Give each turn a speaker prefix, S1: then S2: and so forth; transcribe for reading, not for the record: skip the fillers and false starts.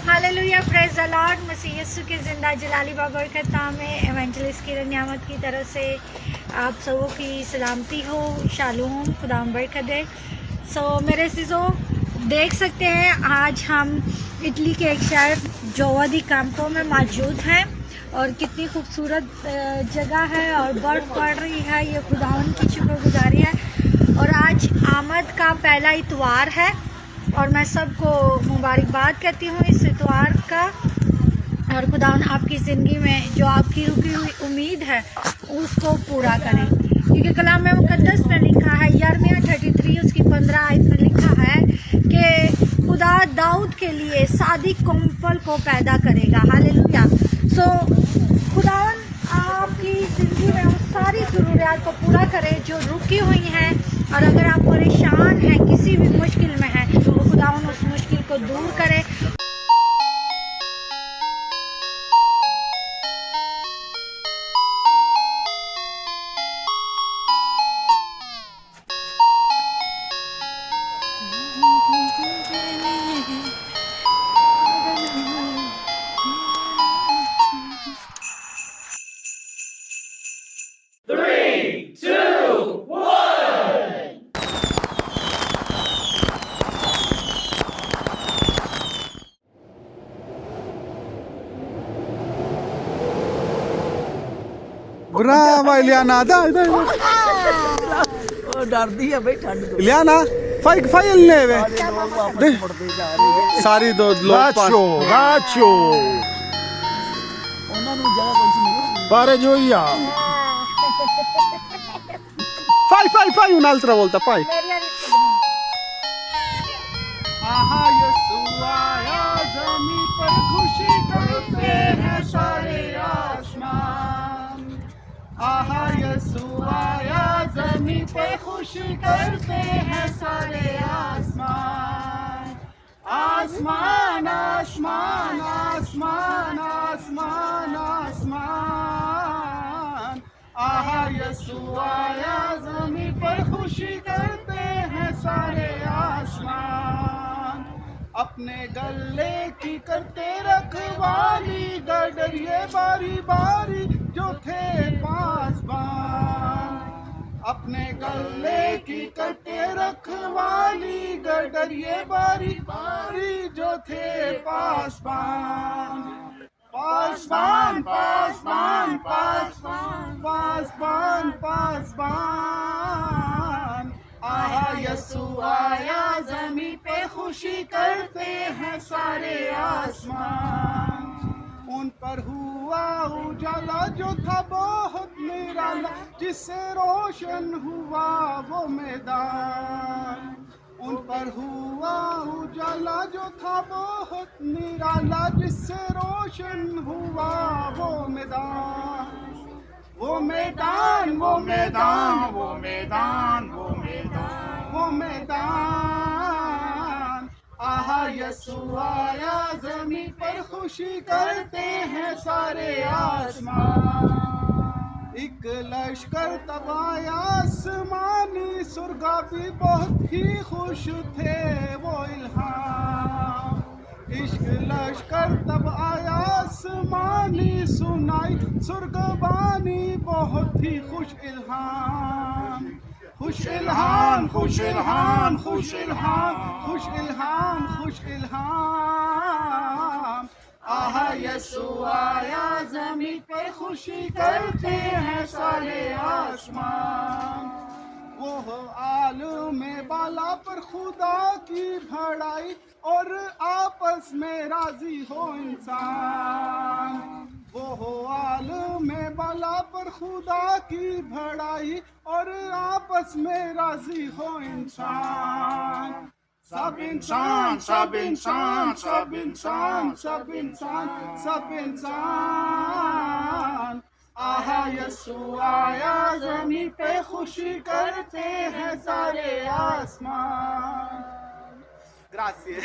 S1: Hallelujah, praise the Lord. Masih Yeshu के ज़िंदा जलाली बाबरकत नाम में एवेंजलिस्ट किरण नियामत की तरफ से आप सबों की सलामती हो। शालूम, खुदाम बरकत दे। मेरे सिजो देख सकते हैं आज हम इटली के एक शहर जोवा दी कैंपो में मौजूद हैं और कितनी खूबसूरत जगह है और बर्फ़ पड़ रही है। ये खुदावन की शुक्रगुजारी है और आज आमद का पहला इतवार है और मैं सबको मुबारकबाद करती हूँ इस इतवार का। और खुदावन आपकी ज़िंदगी में जो आपकी रुकी हुई उम्मीद है उसको पूरा करें, क्योंकि कलाम में मुकद्दस में लिखा है, यिर्मयाह 33 उसकी 15 आयत में लिखा है कि खुदा दाऊद के लिए सादिक कौमपल को पैदा करेगा। हालेलुया। खुदावन आपकी ज़िंदगी में उस सारी ज़रूरियात को पूरा करे जो रुकी हुई हैं। और अगर आप परेशान हैं, किसी भी मुश्किल में हैं, तो खुदावन उस मुश्किल को दूर करे।
S2: Brava Eliana, dai.
S3: डरदी है भाई ठंड तो।
S2: Eliana, fai il neve. सारी दो लोग
S4: Gaccio.
S3: ਉਹਨਾਂ ਨੂੰ ਜਗ੍ਹਾ ਕੋਈ ਨਹੀਂ।
S4: Pare gioia.
S2: Fai un'altra volta, fai.
S4: आहा यसु आया ज़मीं पर खुशी करते हैं सारे आसमान। आहा यसु आया ज़मीं पर खुशी करते हैं सारे आसमान। आसमान आसमान आसमान आसमान आसमान। आहा यसु आया ज़मीं पर खुशी करते हैं सारे आसमान। अपने गले की करते रखवाली गडरिए बारी बारी जो थे पासबान। अपने गले की करते रखवाली गडरिए बारी बारी जो थे पासबान। पासबान पासबान पासबान पासबान पासबान। आहा यसु आया ज़मीं पे खुशी करते हैं सारे आसमान। उन पर हुआ उजाला जो था बहुत निराला, जिससे रोशन हुआ वो मैदान। उन पर हुआ उजाला जो था बहुत निराला, जिससे रोशन हुआ वो मैदान। वो मैदान वो मैदान वो मैदान वो मैदान वो मैदान। आहा यसु आया ज़मीं पर खुशी करते हैं सारे आसमान। एक लश्कर तब आया आसमानी, सुर्गा भी बहुत ही खुश थे वो इल्हाम। इश्क लश्कर तब आया आसमानी, सुनाई सुर्गबानी बहुत ही खुश इल्हाम। खुश इल्हाम खुश इल्हाम खुश इल्हाम खुश इल्हाम खुश इल्हाम। आहा यसु आया ज़मीं पर खुशी करते हैं सारे आसमान। वो आलम बाला पर खुदा की भड़ाई और आपस में राजी हो इंसान। वो आलम बाला पर खुदा की भड़ाई और आपस में राजी हो इंसान। सब इंसान सब इंसान सब इंसान सब इंसान सब इंसान। आहा यसु आया ज़मीं पे खुशी करते हैं सारे आसमान। Grazie.